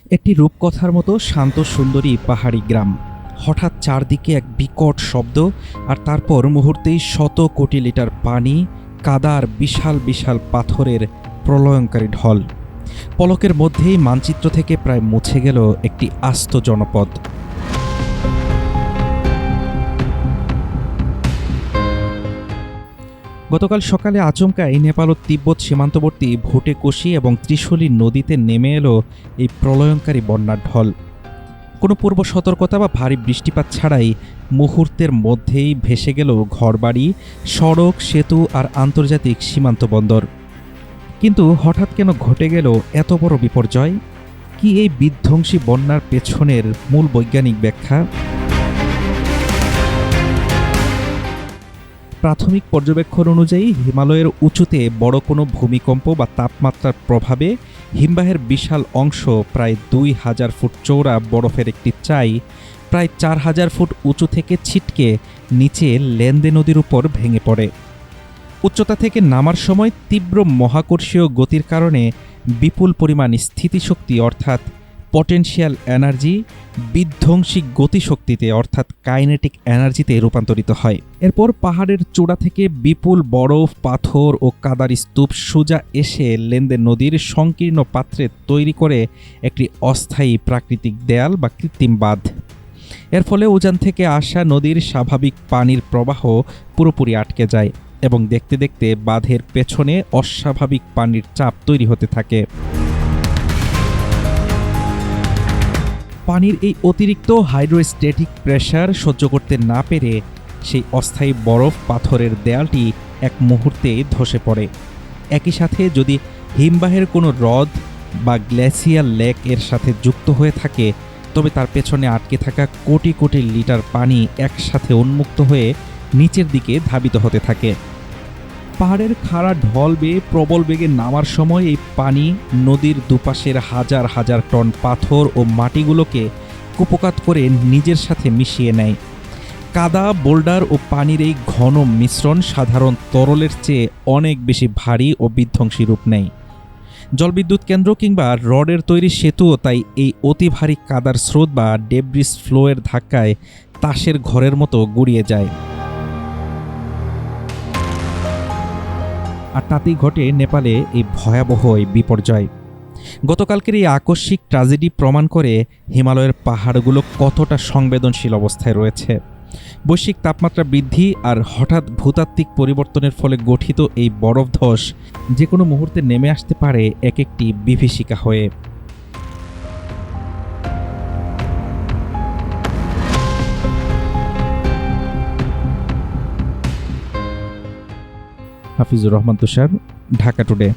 একটি রূপকথার মতো শান্ত সুন্দরী পাহাড়ি গ্রাম। হঠাৎ চারদিকে এক বিকট শব্দ, আর তারপর মুহূর্তেই শত কোটি লিটার পানি, কাদা আর বিশাল বিশাল পাথরের প্রলয়ঙ্কারী ঢল। পলকের মধ্যেই মানচিত্র থেকে প্রায় মুছে গেল একটি আস্ত জনপদ। গতকাল সকালে আচমকাই নেপাল ও তিব্বত সীমান্তবর্তী ভুটেকোশি এবং ত্রিশূলী নদীতে নেমে এলো এই প্রলয়ঙ্কারী বন্যার ঢল। কোনো পূর্ব সতর্কতা বা ভারী বৃষ্টিপাত ছাড়াই মুহূর্তের মধ্যেই ভেসে গেল ঘরবাড়ি, সড়ক, সেতু আর আন্তর্জাতিক সীমান্ত বন্দর। কিন্তু হঠাৎ কেন ঘটে গেল এত বড় বিপর্যয়? কি এই বিধ্বংসী বন্যার পেছনের মূল বৈজ্ঞানিক ব্যাখ্যা? প্রাথমিক পর্যবেক্ষণ অনুযায়ী হিমালয়ের উঁচুতে বড় কোনো ভূমিকম্প বা তাপমাত্রার প্রভাবে হিমবাহের বিশাল অংশ, প্রায় ২,০০০ ফুট চওড়া বরফের একটি চাই, প্রায় ৪,০০০ ফুট উঁচু থেকে ছিটকে নিচে লেন্দে নদীর উপর ভেঙে পড়ে। উচ্চতা থেকে নামার সময় তীব্র মহাকর্ষীয় গতির কারণে বিপুল পরিমাণ স্থিতিশক্তি অর্থাৎ পটেনশিয়াল এনার্জি বিধ্বংসী গতিশক্তিতে অর্থাৎ কাইনেটিক এনার্জিতে রূপান্তরিত হয়। এরপর পাহাড়ের চূড়া থেকে বিপুল বরফ, পাথর ও কাদার স্তূপ সোজা এসে লেন্দে নদীর সংকীর্ণ পাত্রে তৈরি করে একটি অস্থায়ী প্রাকৃতিক দেয়াল বা কৃত্রিম বাঁধ। এর ফলে উজান থেকে আসা নদীর স্বাভাবিক পানির প্রবাহ পুরোপুরি আটকে যায় এবং দেখতে দেখতে বাঁধের পেছনে অস্বাভাবিক পানির চাপ তৈরি হতে থাকে। পানির এই অতিরিক্ত হাইড্রোস্ট্যাটিক প্রেসার সহ্য করতে না পেরে সেই অস্থায়ী বরফ পাথরের দেয়ালটি এক মুহূর্তে ধসে পড়ে। একই সাথে যদি হিমবাহের কোনো হ্রদ বা গ্লেসিয়ার লেক এর সাথে যুক্ত হয়ে থাকে, তবে তার পেছনে আটকে থাকা কোটি কোটি লিটার পানি একসাথে উন্মুক্ত হয়ে নিচের দিকে ধাবিত হতে থাকে। পাহাড়ের খাড়া ঢল বেয়ে প্রবল বেগে নামার সময় এই পানি নদীর দুপাশের হাজার হাজার টন পাথর ও মাটিগুলোকে কুপোকাত করে নিজের সাথে মিশিয়ে নেয়। কাদা, বোল্ডার ও পানির এই ঘন মিশ্রণ সাধারণ তরলের চেয়ে অনেক বেশি ভারী ও বিধ্বংসী রূপ নেয়। জলবিদ্যুৎ কেন্দ্র কিংবা রডের তৈরি সেতুও তাই এই অতি ভারী কাদার স্রোত বা ডেব্রিস ফ্লোয়ের ধাক্কায় তাসের ঘরের মতো গুড়িয়ে যায়। আর তাতেই ঘটে নেপালে এই ভয়াবহ এই বিপর্যয়। গতকালকের এই আকস্মিক ট্র্যাজেডি প্রমাণ করে হিমালয়ের পাহাড়গুলো কতটা সংবেদনশীল অবস্থায় রয়েছে। বৈশ্বিক তাপমাত্রা বৃদ্ধি আর হঠাৎ ভূতাত্ত্বিক পরিবর্তনের ফলে গঠিত এই বরফধস যে কোনো মুহূর্তে নেমে আসতে পারে এক একটি বিভীষিকা হয়ে। হাফিজুর রহমান তুষার, ঢাকা টুডে।